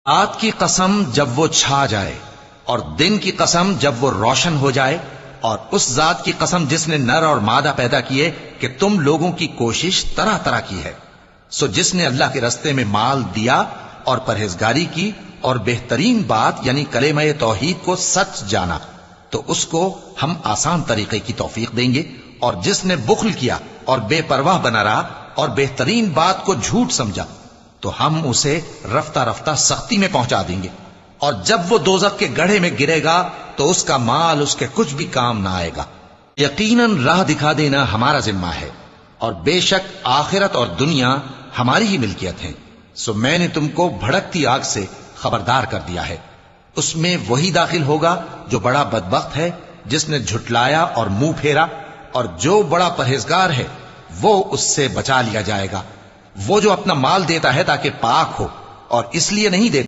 رات کی قسم جب وہ چھا جائے اور دن کی قسم جب وہ روشن ہو جائے، اور اس ذات کی قسم جس نے نر اور مادہ پیدا کیے کہ تم لوگوں کی کوشش طرح طرح کی ہے۔ سو جس نے اللہ کے رستے میں مال دیا اور پرہیزگاری کی اور بہترین بات یعنی کلمہ توحید کو سچ جانا، تو اس کو ہم آسان طریقے کی توفیق دیں گے، اور جس نے بخل کیا اور بے پرواہ بنا رہا اور بہترین بات کو جھوٹ سمجھا، تو ہم اسے رفتہ رفتہ سختی میں پہنچا دیں گے، اور جب وہ دوزخ کے گڑھے میں گرے گا تو اس کا مال اس کے کچھ بھی کام نہ آئے گا۔ یقیناً راہ دکھا دینا ہمارا ذمہ ہے، اور بے شک آخرت اور دنیا ہماری ہی ملکیت ہیں۔ سو میں نے تم کو بھڑکتی آگ سے خبردار کر دیا ہے، اس میں وہی داخل ہوگا جو بڑا بدبخت ہے، جس نے جھٹلایا اور منہ پھیرا، اور جو بڑا پرہیزگار ہے وہ اس سے بچا لیا جائے گا۔ وہ جو اپنا مال دیتا ہے تاکہ پاک ہو، اور اس لیے نہیں دیتا